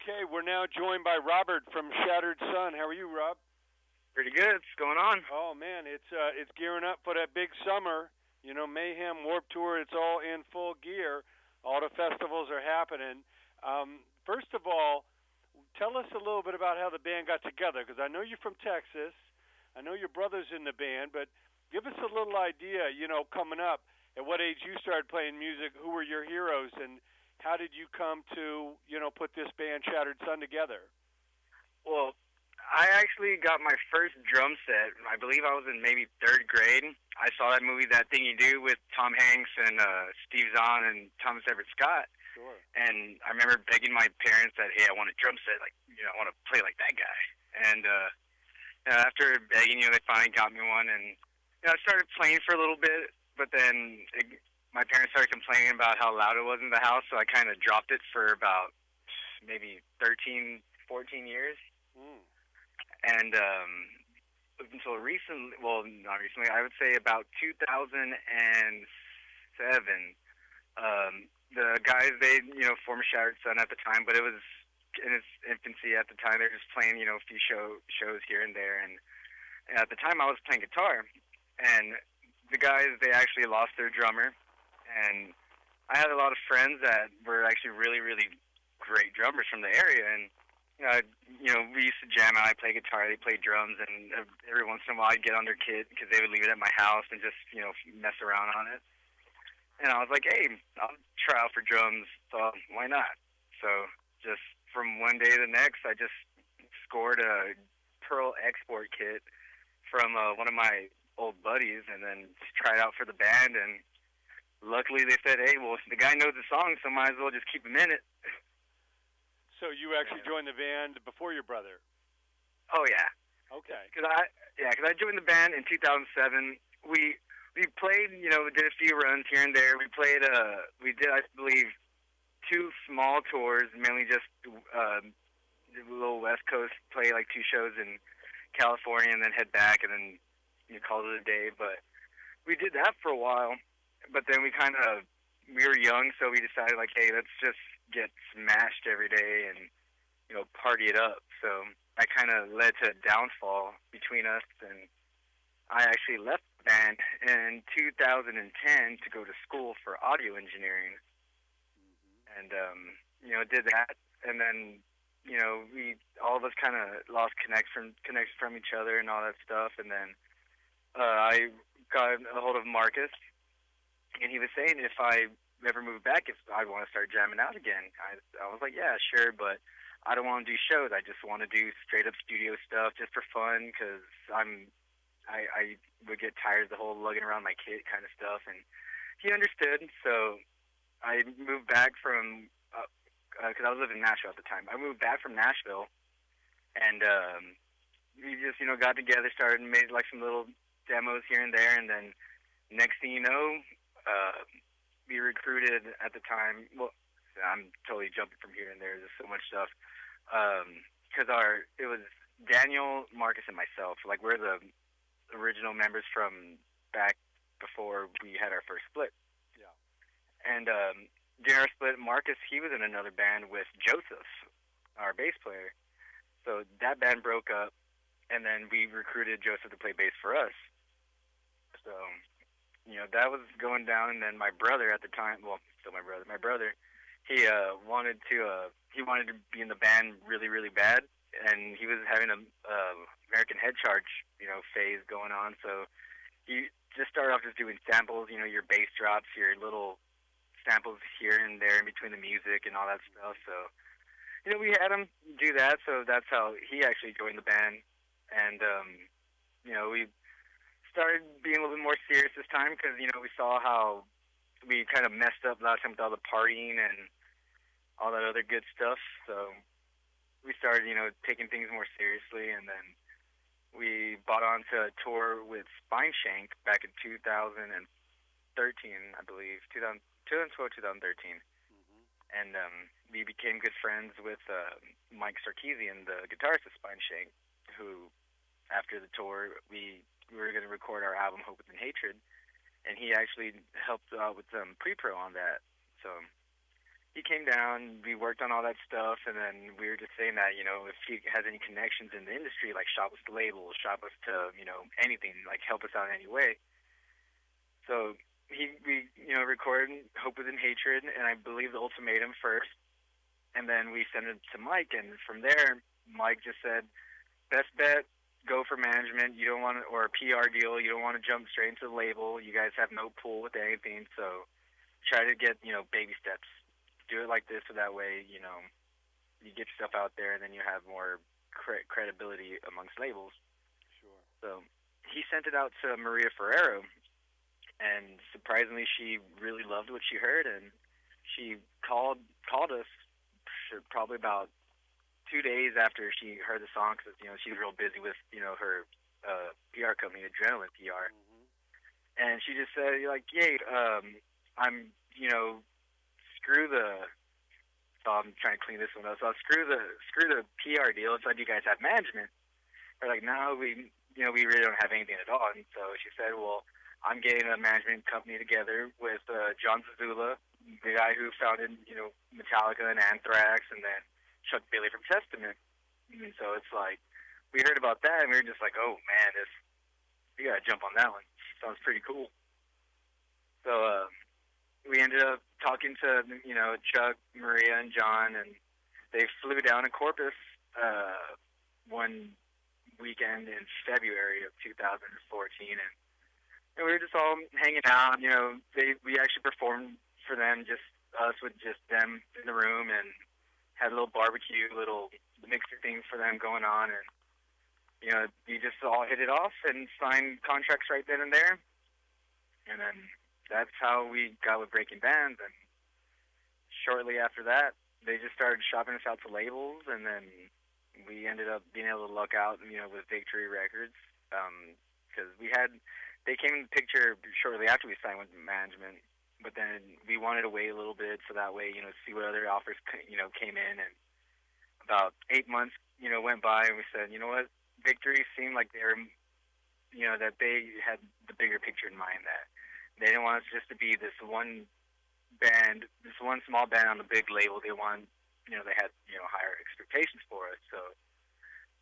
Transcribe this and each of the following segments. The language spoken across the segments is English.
Okay, we're now joined by Robert from Shattered Sun. How are you, Rob? Pretty good. What's going on? Oh man, it's gearing up for that big summer. You know, Mayhem Warped Tour. It's all in full gear. All the festivals are happening. First of all, tell us a little bit about how the band got together, because I know you're from Texas. I know your brother's in the band, but give us a little idea. You know, coming up, at what age you started playing music? Who were your heroes, and how did you come to, you know, put this band Shattered Sun together? Well, I actually got my first drum set. I believe I was in maybe 3rd grade. I saw that movie, That Thing You Do, with Tom Hanks and Steve Zahn and Thomas Everett Scott. Sure. And I remember begging my parents that, hey, I want a drum set. Like, you know, I want to play like that guy. And after begging, you know, they finally got me one. And you know, I started playing for a little bit, but then my parents started complaining about how loud it was in the house, so I kind of dropped it for about maybe 13, 14 years. And until recently, well, not recently, I would say about 2007, the guys, they, you know, formed Shattered Sun at the time, but it was in its infancy at the time. They were just playing, you know, a few shows here and there. And at the time, I was playing guitar. And the guys, they actually lost their drummer. And I had a lot of friends that were actually really, really great drummers from the area. And you know, we used to jam out. I play guitar, they play drums, and every once in a while I'd get on their kit because they would leave it at my house and just, you know, mess around on it. And I was like, hey, I'll try out for drums, so why not? So just from one day to the next, I just scored a Pearl export kit from one of my old buddies, and then tried out for the band. And luckily they said, hey, well, the guy knows the song, so might as well just keep him in it. So you actually joined the band before your brother? Oh yeah. Okay. Because I joined the band in 2007. We played, you know, we did a few runs here and there. We did, I believe, 2 small tours, mainly just a little West Coast, play like 2 shows in California and then head back and then, you know, call it a day. But we did that for a while. But then we were young, so we decided, like, hey, let's just get smashed every day and, you know, party it up. So that kind of led to a downfall between us, and I actually left the band in 2010 to go to school for audio engineering. And you know, did that, and then, you know, all of us kind of lost connection from each other and all that stuff. And then I got a hold of Marcus, and he was saying if I ever move back, if I want to start jamming out again. I was like, yeah, sure, but I don't want to do shows. I just want to do straight up studio stuff just for fun, because I would get tired of the whole lugging around my kit kind of stuff. And he understood, so I moved back from, because I was living in Nashville at the time. I moved back from Nashville, and we just, you know, got together, started and made like some little demos here and there, and then next thing you know, we recruited at the time. Well, I'm totally jumping from here and there. There's so much stuff. Because it was Daniel, Marcus, and myself. Like, we're the original members from back before we had our first split. Yeah. And during our split, Marcus, he was in another band with Joseph, our bass player. So that band broke up, and then we recruited Joseph to play bass for us. So, you know, that was going down. And then my brother at the time, well, still my brother, he wanted to be in the band really, really bad, and he was having a American Head Charge, you know, phase going on. So he just started off just doing samples, you know, your bass drops, your little samples here and there in between the music and all that stuff. So, you know, we had him do that. So that's how he actually joined the band. And you know, we started being a little bit more serious this time, because, you know, we saw how we kind of messed up last time with all the partying and all that other good stuff. So we started, you know, taking things more seriously, and then we bought onto a tour with Spineshank back in 2013, I believe, 2012, 2013. And we became good friends with Mike Sarkeesian, the guitarist of Spineshank, who, after the tour, we were going to record our album Hope Within Hatred, and he actually helped out with some pre-pro on that. So he came down, we worked on all that stuff, and then we were just saying that, if he has any connections in the industry, like shop us to labels, shop us to, anything, like help us out in any way. So we recorded Hope Within Hatred, and I believe the Ultimatum first, and then we sent it to Mike, and from there, Mike just said, best bet, go for management. You don't want to, or a PR deal. You don't want to jump straight into the label. You guys have no pull with anything, so try to get, baby steps. Do it like this, so that way, you get yourself out there, and then you have more credibility amongst labels. Sure. So he sent it out to Maria Ferrero, and surprisingly, she really loved what she heard, and she called us probably about 2 days after she heard the song, because she was real busy with her PR company, Adrenaline PR, and she just said like, "Yay, I'm screw the." So I'm trying to clean this one up. So screw the PR deal. It's like you guys have management. They're like, no, we really don't have anything at all. And so she said, well, I'm getting a management company together with John Zazula, the guy who founded Metallica and Anthrax, and then Chuck Billy from Testament. And so it's like we heard about that, and we were just like, oh man, we gotta jump on that one. Sounds pretty cool. So we ended up talking to Chuck, Maria, and John, and they flew down to Corpus one weekend in February of 2014, and we were just all hanging out. We actually performed for them, just us with just them in the room, and had a little barbecue, little mixer thing for them going on, and we just all hit it off and signed contracts right then and there, and then that's how we got with Breaking Bands. And shortly after that, they just started shopping us out to labels, and then we ended up being able to luck out, with Victory Records, because they came in the picture shortly after we signed with management, but then we wanted to wait a little bit so that way, see what other offers, came in, and about 8 months, went by, and we said, you know what, Victory seemed like they were, that they had the bigger picture in mind, that they didn't want us just to be this one band, this one small band on the big label. They wanted, they had, higher expectations for us. So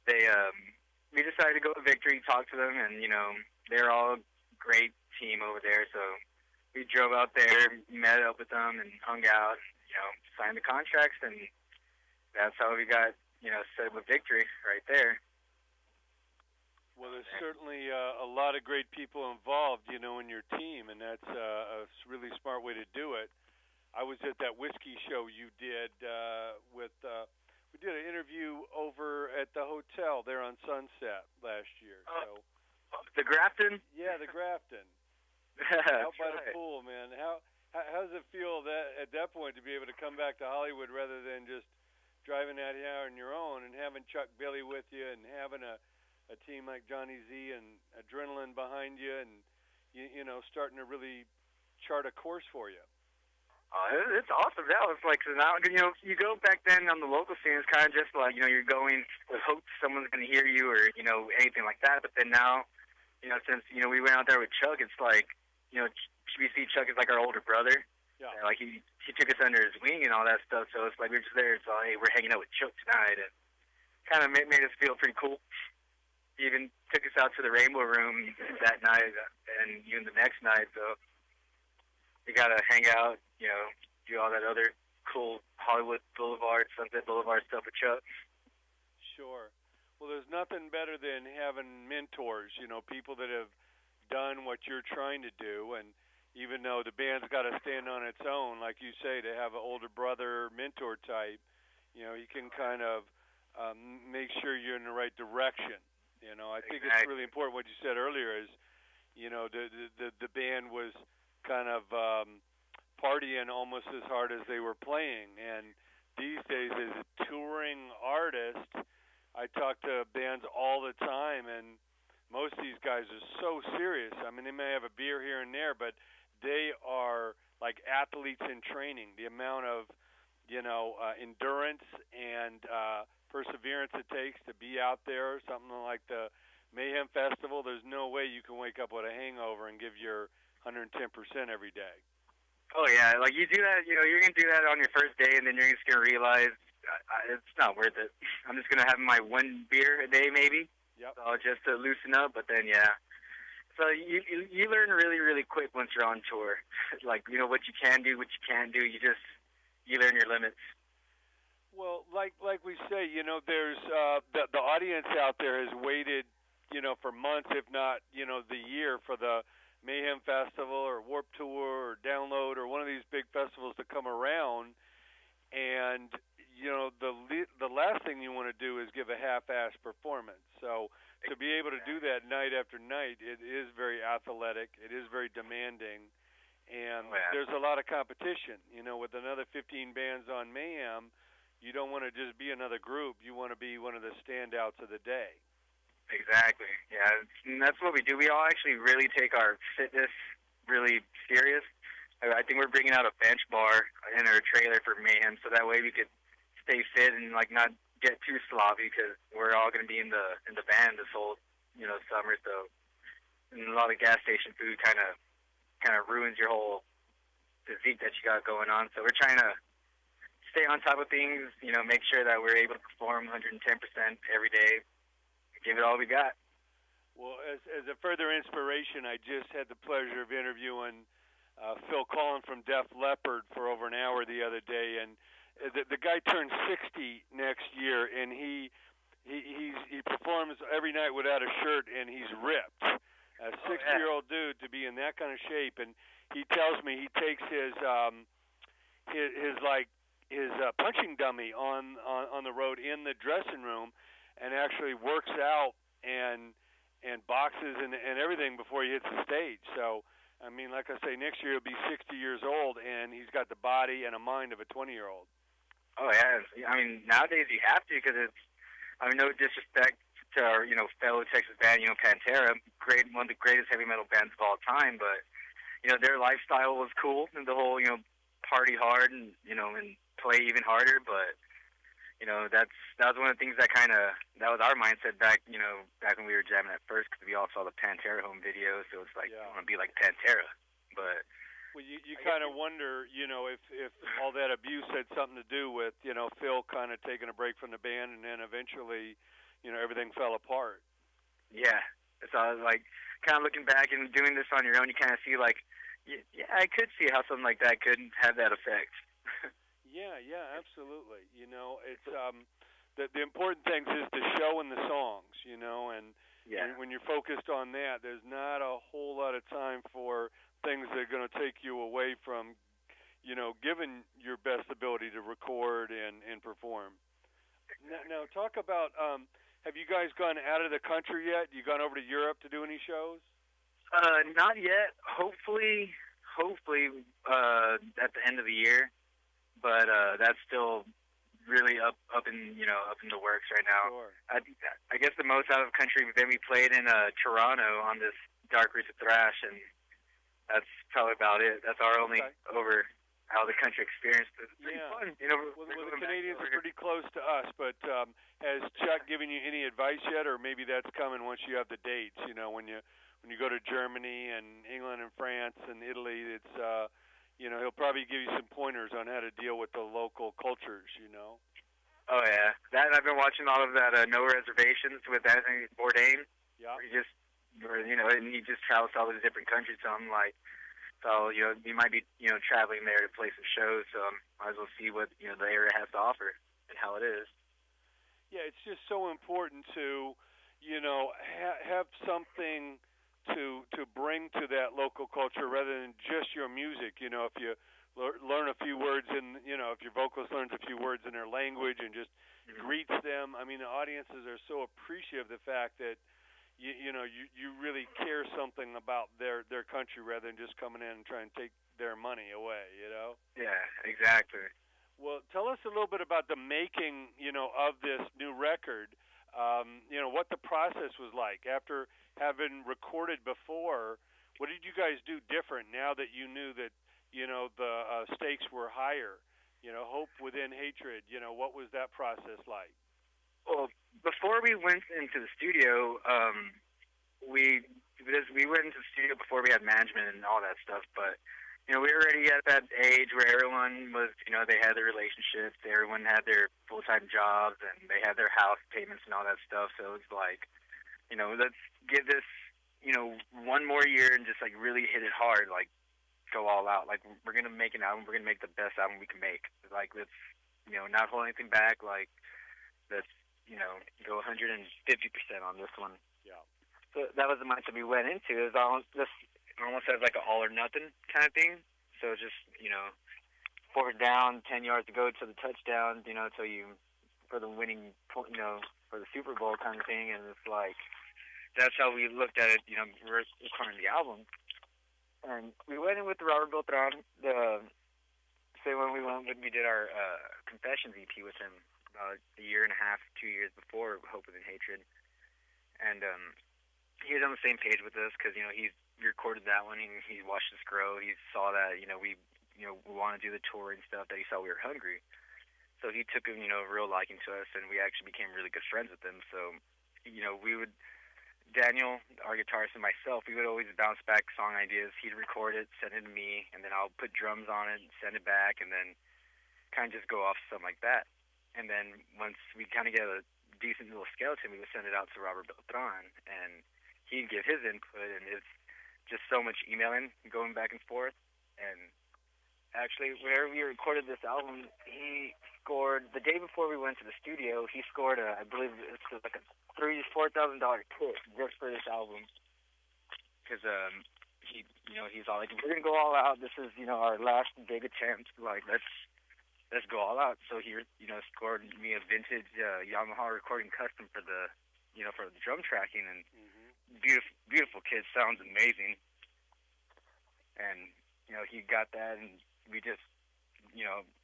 we decided to go to Victory, talk to them, and, they're all a great team over there. So we drove out there, met up with them, and hung out, signed the contracts, and that's how we got, set with Victory right there. Well, there's certainly a lot of great people involved, in your team, and that's a really smart way to do it. I was at that whiskey show you did we did an interview over at the hotel there on Sunset last year. So the Grafton? Yeah, the Grafton. Out by the pool, man. How does it feel at that point to be able to come back to Hollywood rather than just driving out here on your own and having Chuck Billy with you and having a team like Johnny Z and Adrenaline behind you, and starting to really chart a course for you? It's awesome. That was like, now, you go back then on the local scene, it's kind of just like, you're going with hope someone's going to hear you or, anything like that. But then now, since, we went out there with Chuck, it's like, we see Chuck as like our older brother. Yeah. Like he took us under his wing and all that stuff. So it's like we're just there. It's like, hey, we're hanging out with Chuck tonight, and kind of made us feel pretty cool. He even took us out to the Rainbow Room that night and even the next night. So we got to hang out, do all that other cool Hollywood Boulevard, Sunset Boulevard stuff with Chuck. Sure. Well, there's nothing better than having mentors, people that have done what you're trying to do. And even though the band's got to stand on its own, like you say, to have an older brother mentor type, you can kind of make sure you're in the right direction. I think it's really important what you said earlier is, the band was kind of partying almost as hard as they were playing. And these days, as a touring artist, I talk to bands all the time, and most of these guys are so serious. I mean, they may have a beer here and there, but they are like athletes in training. The amount of, endurance and perseverance it takes to be out there, something like the Mayhem Festival, there's no way you can wake up with a hangover and give your 110% every day. Oh yeah, like you do that. You know, you're gonna do that on your first day, and then you're just gonna realize it's not worth it. I'm just gonna have my one beer a day, maybe, Yep. so just to loosen up. But then, yeah. So you learn really really quick once you're on tour, like you know what you can do, what you can't do. You learn your limits. Well, like we say, there's the audience out there has waited, for months, if not, the year for the Mayhem Festival or Warp Tour or Download or one of these big festivals to come around, and the last thing you want to do is give a half-assed performance. So to be able to do that night after night, it is very athletic, it is very demanding, and there's a lot of competition. With another 15 bands on Mayhem, you don't want to just be another group. You want to be one of the standouts of the day. Exactly. Yeah, and that's what we do. We all actually really take our fitness really serious. I think we're bringing out a bench bar in our trailer for Mayhem, so that way we could stay fit and like not get too sloppy, because we're all going to be in the band this whole summer. So, and a lot of gas station food kind of ruins your whole physique that you got going on. So we're trying to stay on top of things, make sure that we're able to perform 110% every day, give it all we got. Well, as a further inspiration, I just had the pleasure of interviewing Phil Collin from Def Leppard for over an hour the other day, and the guy turns 60 next year, and he performs every night without a shirt, and he's ripped. A 60-year-old dude to be in that kind of shape, and he tells me he takes his punching dummy on the road in the dressing room, and actually works out and boxes and everything before he hits the stage. So, I mean, like I say, next year he'll be 60 years old, and he's got the body and a mind of a 20-year-old. Oh yeah, I mean nowadays you have to, because it's, I mean, no disrespect to our fellow Texas band, Pantera, one of the greatest heavy metal bands of all time, but their lifestyle was cool, and the whole party hard and and play even harder, but that was one of the things that that was our mindset back when we were jamming at first, because we all saw the Pantera home video, so it's like, I want to be like Pantera. But well, you kind of wonder if all that abuse had something to do with Phil kind of taking a break from the band, and then eventually everything fell apart. Yeah, so I was like kind of looking back and doing this on your own, you kind of see like, yeah, I could see how something like that could have that effect. Yeah, absolutely. It's the important things is the show and the songs, and when you're focused on that, there's not a whole lot of time for things that are going to take you away from, giving your best ability to record and perform. Now talk about, have you guys gone out of the country yet? You gone over to Europe to do any shows? Not yet. Hopefully, at the end of the year. But that's still really up in the works right now. Sure. I guess the most out of country then we played in Toronto on this Dark Roots of Thrash, and that's probably about it. That's our only over out of the country experience. But it's pretty fun. Well, the Canadians are pretty close to us, but has Chuck given you any advice yet, or maybe that's coming once you have the dates? When you go to Germany and England and France and Italy, it's he'll probably give you some pointers on how to deal with the local cultures, Oh, yeah. That, I've been watching all of that No Reservations with Anthony Bourdain. Yeah. And he just travels to all these different countries, so I'm like, he might be, traveling there to play some shows, so I might as well see what, the area has to offer and how it is. Yeah, it's just so important to, have something to bring to that local culture rather than just your music. If you learn a few words if your vocalist learns a few words in their language and just greets them, I mean, the audiences are so appreciative of the fact that you really care something about their country rather than just coming in and trying to take their money away. Yeah, exactly. Well, tell us a little bit about the making of this new record. What the process was like after having recorded before. What did you guys do different now that you knew that the stakes were higher? Hope within hatred. What was that process like? Well, before we went into the studio, we went into the studio before we had management and all that stuff. But we were already at that age where everyone was, they had their relationships, everyone had their full-time jobs, and they had their house payments and all that stuff. So it was like, let's give this, one more year and just like really hit it hard, like go all out. Like we're gonna make an album, we're gonna make the best album we can make. Like let's, not hold anything back. Like let's, go 150% on this one. Yeah. So that was the mindset we went into. It was almost as like an all or nothing kind of thing. So just, fourth down, 10 yards to go to the touchdown, till you, for the winning, for the Super Bowl kind of thing. And it's like, that's how we looked at it, recording the album. And we went in with Robert Beltran, when we did our Confessions EP with him about a year and a half, 2 years before Hope Within Hatred. And he was on the same page with us because, he recorded that one and he watched us grow. He saw that, we want to do the tour and stuff, that he saw we were hungry. So he took a, real liking to us, and we actually became really good friends with him. So, Daniel, our guitarist, and myself, we would always bounce back song ideas. He'd record it, send it to me, and then I'll put drums on it and send it back, and then kind of just go off something like that. And then once we kind of get a decent little skeleton, we would send it out to Robert Beltran, and he'd give his input, and it's just so much emailing, going back and forth. And actually, whenever we recorded this album, he scored, the day before we went to the studio, he scored I believe it was like a $4,000 kit just for this album. Because he's all like, we're gonna go all out. This is our last big attempt. Like let's go all out. So he scored me a vintage Yamaha recording custom for the for the drum tracking, and beautiful kit, sounds amazing. And he got that, and we just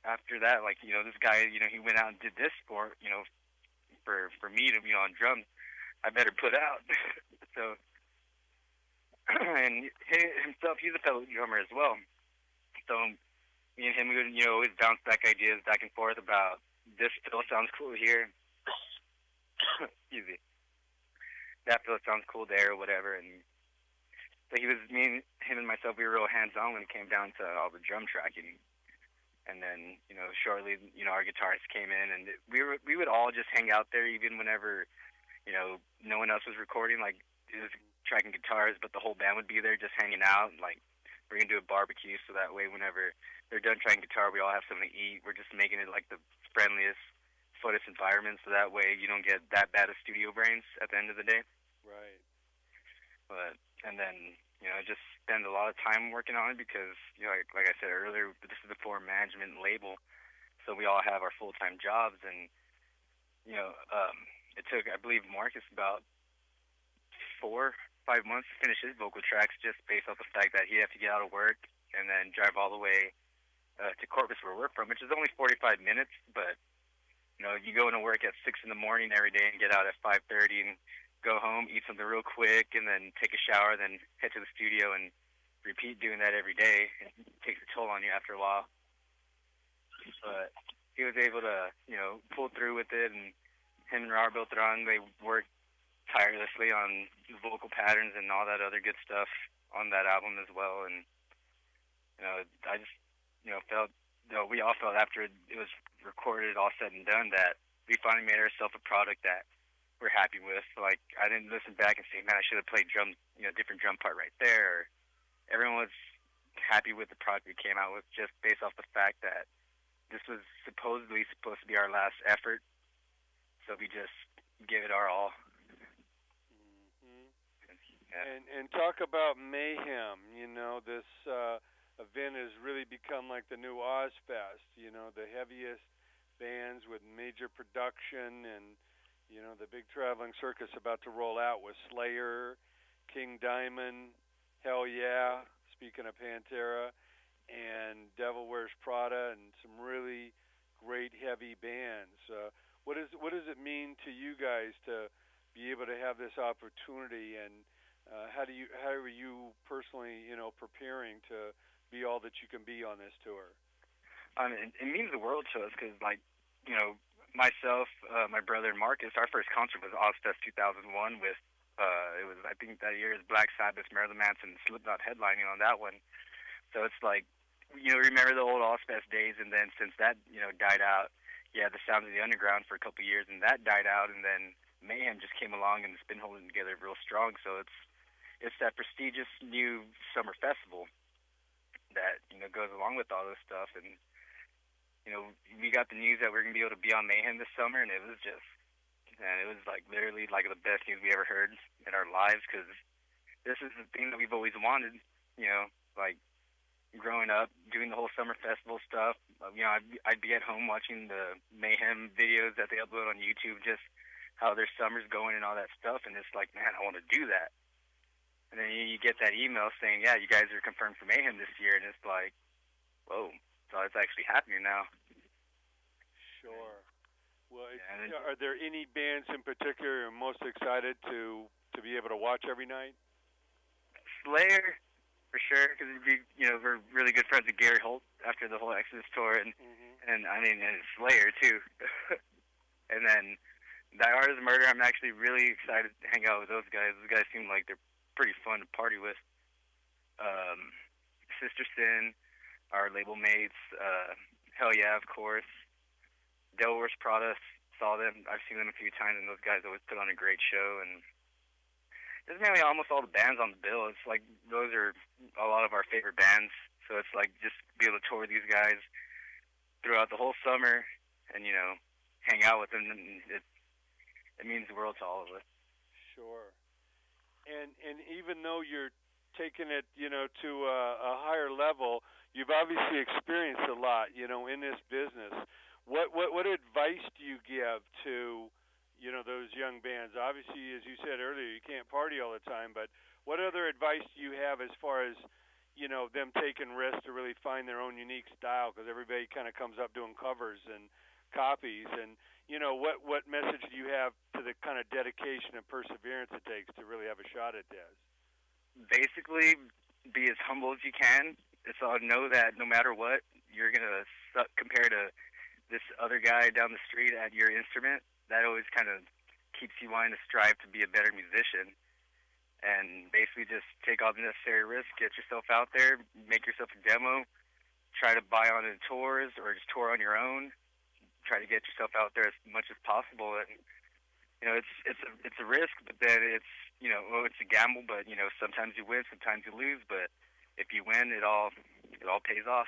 after that, like this guy he went out and did this for for me to be on drums, I better put out. So, and himself, he's a fellow drummer as well. So, me and him, we would always bounce back ideas back and forth about this fill sounds cool here. Excuse me. That fill sounds cool there, or whatever. And so him and myself, we were real hands-on when it came down to all the drum tracking. And then, shortly, our guitarist came in, and we would all just hang out there, even whenever, no one else was recording. Like, it was tracking guitars, but the whole band would be there just hanging out. Like, we're going to do a barbecue, so that way whenever they're done tracking guitar, we all have something to eat. We're just making it, like, the friendliest, funnest environment, so that way you don't get that bad of studio brains at the end of the day. Right. And then, just spend a lot of time working on it because, like I said earlier, this is a form management label, so we all have our full-time jobs, and, it took, I believe, Marcus about 4 or 5 months to finish his vocal tracks just based off the fact that he'd have to get out of work and then drive all the way to Corpus where we're from, which is only 45 minutes, but, you go into work at 6 in the morning every day and get out at 5:30 and go home, eat something real quick, and then take a shower, then head to the studio and repeat doing that every day. It takes a toll on you after a while. But he was able to, pull through with it, and him and Robert Beltran, they worked tirelessly on the vocal patterns and all that other good stuff on that album as well. And, I just, felt, we all felt after it was recorded, all said and done, that we finally made ourselves a product that we're happy with. Like, I didn't listen back and say, man, I should have played drums, different drum part right there. Everyone was happy with the product we came out with, just based off the fact that this was supposedly supposed to be our last effort. So we just gave it our all. Yeah. And talk about Mayhem. This event has really become like the new Ozfest. The heaviest bands with major production, and the big traveling circus about to roll out with Slayer, King Diamond, Hell Yeah, speaking of Pantera, and Devil Wears Prada, and some really great heavy bands. What does it mean to you guys to be able to have this opportunity, and how are you personally, preparing to be all that you can be on this tour? It means the world to us because, myself, my brother, and Marcus, our first concert was Ozfest 2001 with, I think that year is Black Sabbath, Marilyn Manson, and Slipknot headlining on that one. So it's like, remember the old Ozfest days, and then since that, died out, the Sounds of the Underground for a couple of years, and that died out, and then Mayhem just came along, and it's been holding together real strong. So it's that prestigious new summer festival that, goes along with all this stuff. And, we got the news that we're going to be able to be on Mayhem this summer, and it was like literally like the best news we ever heard in our lives, because this is the thing that we've always wanted, like growing up, doing the whole summer festival stuff. I'd be at home watching the Mayhem videos that they upload on YouTube, just how their summer's going and all that stuff, and it's like, man, I want to do that. And then you get that email saying, yeah, you guys are confirmed for Mayhem this year, and it's like, whoa, so it's actually happening now. Sure. Well, are there any bands in particular you're most excited to be able to watch every night? Slayer, for sure, because we're really good friends with Gary Holt after the whole Exodus tour, and and Slayer too. And then Die Hard is Murder. I'm actually really excited to hang out with those guys. Those guys seem like they're pretty fun to party with. Sister Sin, our label mates. Hell Yeah, of course. Devil Wears Prada, saw them. I've seen them a few times, and those guys always put on a great show. And there's mainly almost all the bands on the bill. It's like those are a lot of our favorite bands. So it's like just be able to tour with these guys throughout the whole summer, and hang out with them. And it means the world to all of us. Sure. And even though you're taking it, to a higher level, you've obviously experienced a lot, in this business. What advice do you give to, those young bands? Obviously, as you said earlier, you can't party all the time, but what other advice do you have as far as, them taking risks to really find their own unique style? Because everybody kind of comes up doing covers and copies, and what message do you have to the kind of dedication and perseverance it takes to really have a shot at this? Basically, be as humble as you can. It's all, know that no matter what, you're gonna compare to this other guy down the street at your instrument. That always kind of keeps you wanting to strive to be a better musician. And basically just take all the necessary risks, get yourself out there, make yourself a demo, try to buy on the tours or just tour on your own. Try to get yourself out there as much as possible. And it's a risk, but then it's it's a gamble. But sometimes you win, sometimes you lose. But if you win, it all pays off.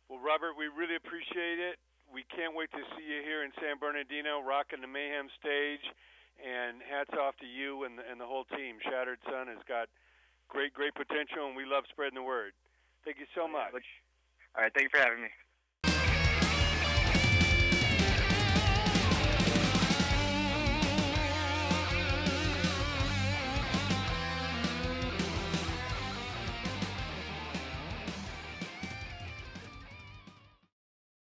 Well, Robert, we really appreciate it. We can't wait to see you here in San Bernardino, rocking the Mayhem stage. And hats off to you and the whole team. Shattered Sun has got great potential, and we love spreading the word. Thank you so much. All right, thank you for having me.